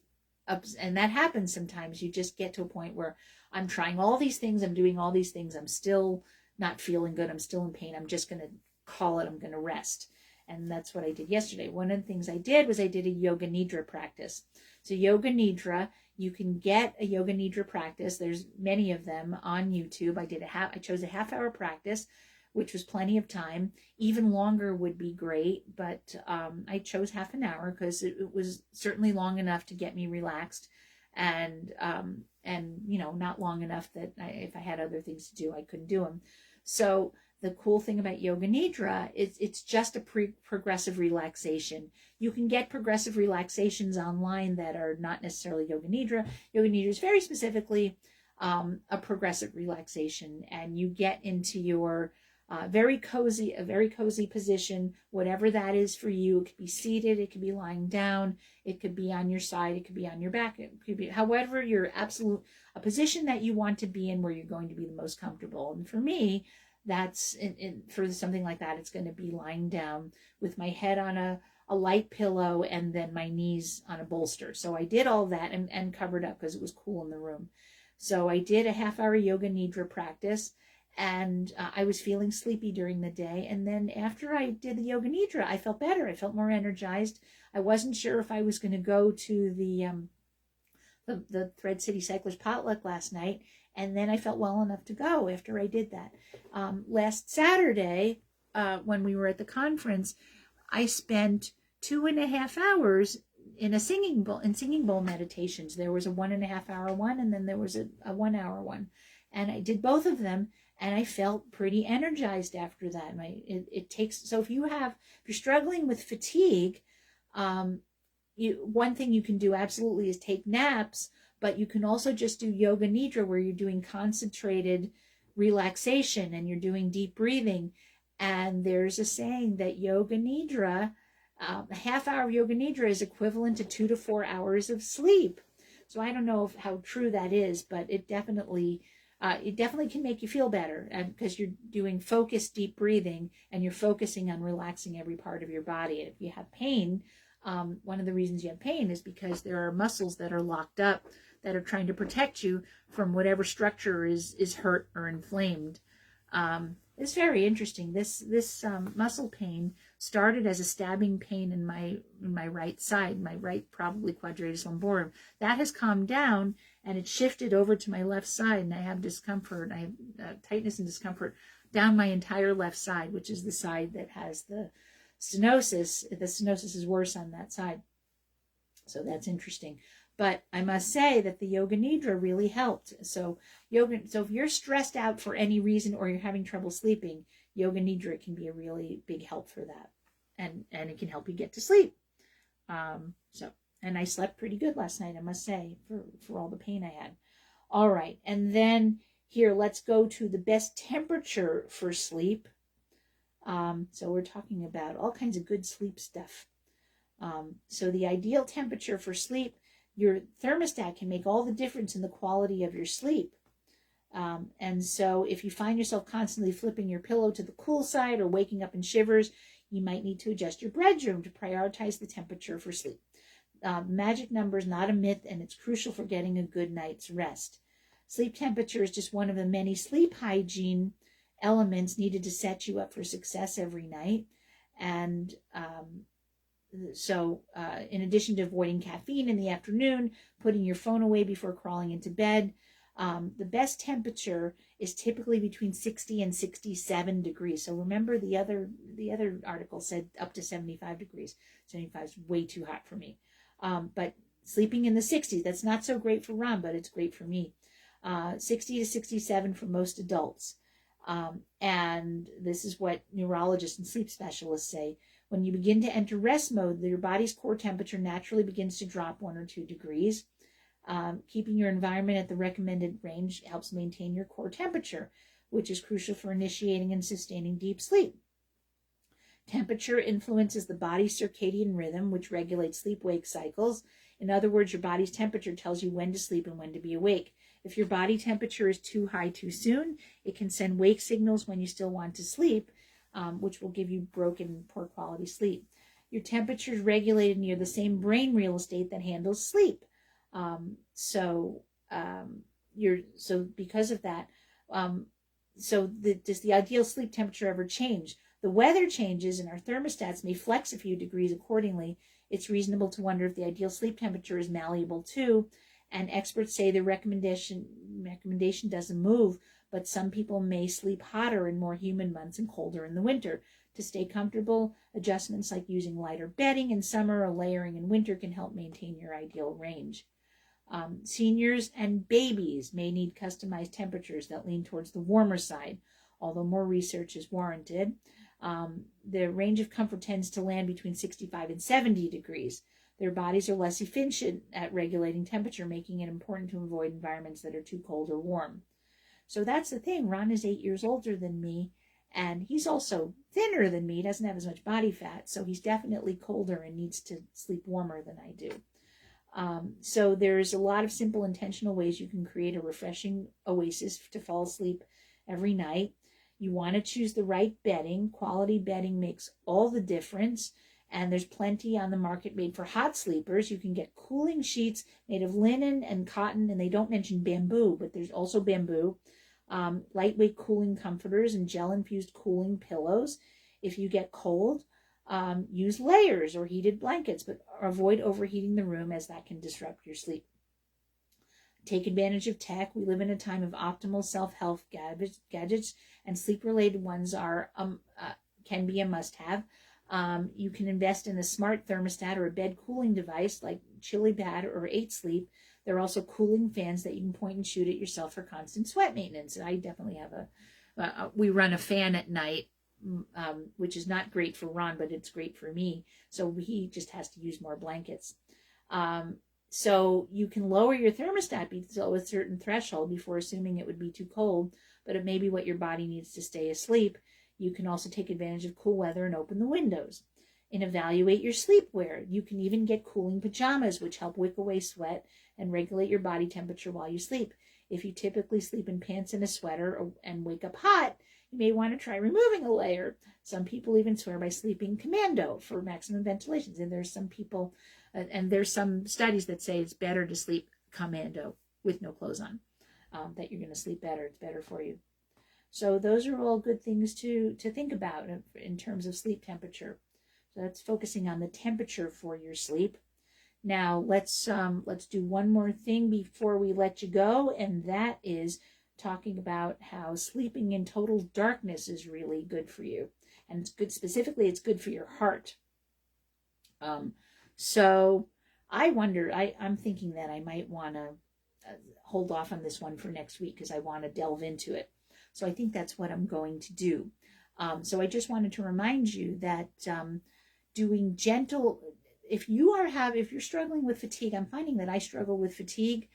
up, and that happens sometimes. You just get to a point where I'm trying all these things, I'm doing all these things, I'm still not feeling good, I'm still in pain, I'm just going to call it, I'm going to rest. And that's what I did yesterday. One of the things I did was I did a yoga nidra practice. So yoga nidra, you can get a yoga nidra practice. There's many of them on YouTube. I chose a half-hour practice, which was plenty of time. Even longer would be great, but I chose half an hour because it was certainly long enough to get me relaxed, and not long enough that if I had other things to do, I couldn't do them. So the cool thing about yoga nidra is it's just a progressive relaxation. You can get progressive relaxations online that are not necessarily yoga nidra. Yoga nidra is very specifically a progressive relaxation, and you get into your a very cozy position, whatever that is for you. It could be seated, it could be lying down, it could be on your side, it could be on your back, it could be however a position that you want to be in where you're going to be the most comfortable. And for me, that's for something like that, it's going to be lying down with my head on a light pillow and then my knees on a bolster. So I did all that and covered up because it was cool in the room. So I did a half-hour yoga nidra practice. And I was feeling sleepy during the day. And then after I did the yoga nidra, I felt better. I felt more energized. I wasn't sure if I was going to go to the Thread City Cyclers Potluck last night. And then I felt well enough to go after I did that. Last Saturday, when we were at the conference, I spent 2.5 hours in singing bowl meditations. There was a 1.5 hour one, and then there was a 1 hour one. And I did both of them. And I felt pretty energized after that. So if you're struggling with fatigue, one thing you can do absolutely is take naps, but you can also just do yoga nidra, where you're doing concentrated relaxation and you're doing deep breathing. And there's a saying that yoga nidra, a half-hour yoga nidra is equivalent to 2 to 4 hours of sleep. So I don't know how true that is, but it definitely can make you feel better, because you're doing focused deep breathing and you're focusing on relaxing every part of your body. And if you have pain, one of the reasons you have pain is because there are muscles that are locked up that are trying to protect you from whatever structure is hurt or inflamed. It's very interesting. This muscle pain started as a stabbing pain in my right side, my right probably quadratus lumborum. That has calmed down and it shifted over to my left side, and I have discomfort. I have tightness and discomfort down my entire left side, which is the side that has the stenosis. The stenosis is worse on that side. So that's interesting. But I must say that the yoga nidra really helped. So if you're stressed out for any reason or you're having trouble sleeping, yoga nidra can be a really big help for that. And it can help you get to sleep. And I slept pretty good last night, I must say, for all the pain I had. All right. And then here, let's go to the best temperature for sleep. So we're talking about all kinds of good sleep stuff. So the ideal temperature for sleep, your thermostat can make all the difference in the quality of your sleep. And so if you find yourself constantly flipping your pillow to the cool side or waking up in shivers, you might need to adjust your bedroom to prioritize the temperature for sleep. Magic number is not a myth, and it's crucial for getting a good night's rest. Sleep temperature is just one of the many sleep hygiene elements needed to set you up for success every night. And in addition to avoiding caffeine in the afternoon, putting your phone away before crawling into bed, the best temperature is typically between 60 and 67 degrees. So remember the other article said up to 75 degrees. 75 is way too hot for me. But sleeping in the 60s, that's not so great for Ron, but it's great for me. 60 to 67 for most adults. And this is what neurologists and sleep specialists say. When you begin to enter rest mode, your body's core temperature naturally begins to drop 1 or 2 degrees. Keeping your environment at the recommended range helps maintain your core temperature, which is crucial for initiating and sustaining deep sleep. Temperature influences the body's circadian rhythm, which regulates sleep-wake cycles. In other words, your body's temperature tells you when to sleep and when to be awake. If your body temperature is too high too soon, it can send wake signals when you still want to sleep, which will give you broken, poor quality sleep. Your temperature is regulated near the same brain real estate that handles sleep. Because of that, does the ideal sleep temperature ever change? The weather changes and our thermostats may flex a few degrees accordingly. It's reasonable to wonder if the ideal sleep temperature is malleable too. And experts say the recommendation doesn't move, but some people may sleep hotter in more humid months and colder in the winter. To stay comfortable, adjustments like using lighter bedding in summer or layering in winter can help maintain your ideal range. Seniors and babies may need customized temperatures that lean towards the warmer side, although more research is warranted. The range of comfort tends to land between 65 and 70 degrees. Their bodies are less efficient at regulating temperature, making it important to avoid environments that are too cold or warm. So that's the thing. Ron is 8 years older than me, and he's also thinner than me. He doesn't have as much body fat, so he's definitely colder and needs to sleep warmer than I do. So there's a lot of simple, intentional ways you can create a refreshing oasis to fall asleep every night. You want to choose the right bedding. Quality bedding makes all the difference. And there's plenty on the market made for hot sleepers. You can get cooling sheets made of linen and cotton, and they don't mention bamboo, but there's also bamboo. Lightweight cooling comforters and gel-infused cooling pillows. If you get cold, use layers or heated blankets, but avoid overheating the room as that can disrupt your sleep. Take advantage of tech. We live in a time of optimal self-help gadgets, and sleep-related ones can be a must-have. You can invest in a smart thermostat or a bed cooling device like ChiliPad or 8Sleep. There are also cooling fans that you can point and shoot at yourself for constant sweat maintenance. And I definitely have we run a fan at night, which is not great for Ron, but it's great for me. So he just has to use more blankets. So you can lower your thermostat below a certain threshold before assuming it would be too cold, but it may be what your body needs to stay asleep. You can also take advantage of cool weather and open the windows. And evaluate your sleepwear. You can even get cooling pajamas, which help wick away sweat and regulate your body temperature while you sleep. If you typically sleep in pants and a sweater and wake up hot, you may want to try removing a layer. Some people even swear by sleeping commando for maximum ventilation. And there's some people, and there's some studies that say it's better to sleep commando with no clothes on, that you're going to sleep better. It's better for you. So those are all good things to think about in terms of sleep temperature. So that's focusing on the temperature for your sleep. Now let's do one more thing before we let you go, and that is talking about how sleeping in total darkness is really good for you, and it's good. Specifically, it's good for your heart. I wonder, I'm thinking that I might want to hold off on this one for next week because I want to delve into it. So I think that's what I'm going to do. So I just wanted to remind you that doing gentle, if you're struggling with fatigue, I'm finding that I struggle with fatigue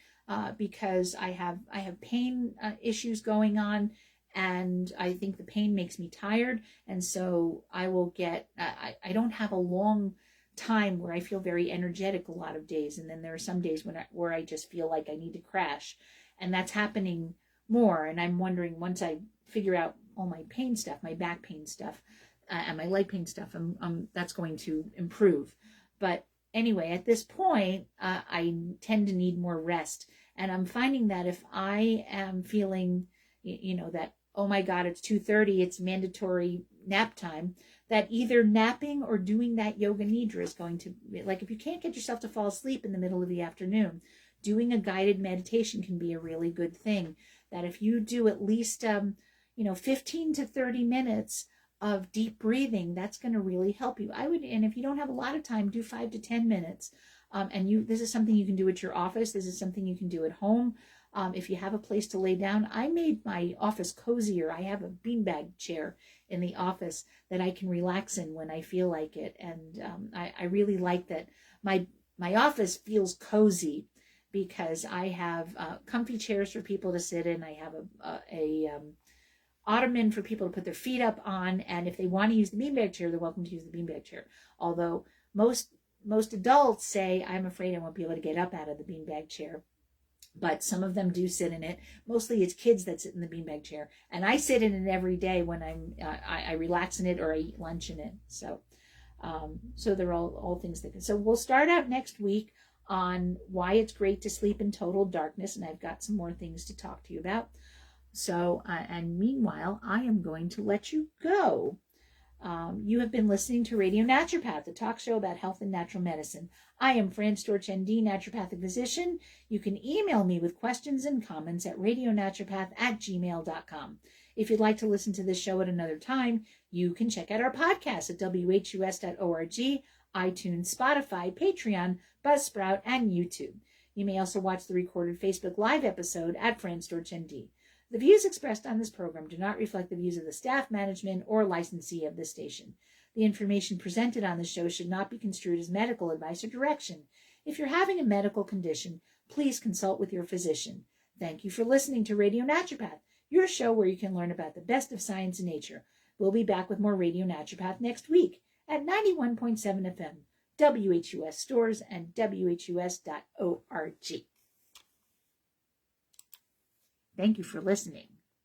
because I have pain issues going on, and I think the pain makes me tired, and so I will get I don't have a long time where I feel very energetic a lot of days, and then there are some days where I just feel like I need to crash, and that's happening more. And I'm wondering, once I figure out all my pain stuff, my back pain stuff, and my leg pain stuff, that's going to improve. But anyway, at this point, I tend to need more rest, and I'm finding that if I am feeling, that, oh my God, it's 2:30, it's mandatory nap time, that either napping or doing that yoga nidra is going to, like, if you can't get yourself to fall asleep in the middle of the afternoon, doing a guided meditation can be a really good thing. That if you do at least, 15 to 30 minutes of deep breathing, that's going to really help you. And if you don't have a lot of time, do 5 to 10 minutes. This is something you can do at your office. This is something you can do at home. If you have a place to lay down, I made my office cozier. I have a beanbag chair in the office that I can relax in when I feel like it. And I really like that my office feels cozy because I have comfy chairs for people to sit in. I have a ottoman for people to put their feet up on. And if they want to use the beanbag chair, they're welcome to use the beanbag chair. Although most adults say, I'm afraid I won't be able to get up out of the beanbag chair. But some of them do sit in it. Mostly it's kids that sit in the beanbag chair. And I sit in it every day when I relax in it or I eat lunch in it. So they're all things that can. So we'll start out next week on why it's great to sleep in total darkness. And I've got some more things to talk to you about. So, and meanwhile, I am going to let you go. You have been listening to Radio Naturopath, the talk show about health and natural medicine. I am Fran Storch, ND, naturopathic physician. You can email me with questions and comments at radionaturopath@gmail.com. If you'd like to listen to this show at another time, you can check out our podcast at whus.org, iTunes, Spotify, Patreon, Buzzsprout, and YouTube. You may also watch the recorded Facebook Live episode at Fran Storch, ND. The views expressed on this program do not reflect the views of the staff, management, or licensee of this station. The information presented on the show should not be construed as medical advice or direction. If you're having a medical condition, please consult with your physician. Thank you for listening to Radio Naturopath, your show where you can learn about the best of science and nature. We'll be back with more Radio Naturopath next week at 91.7 FM, WHUS stores, and WHUS.org. Thank you for listening.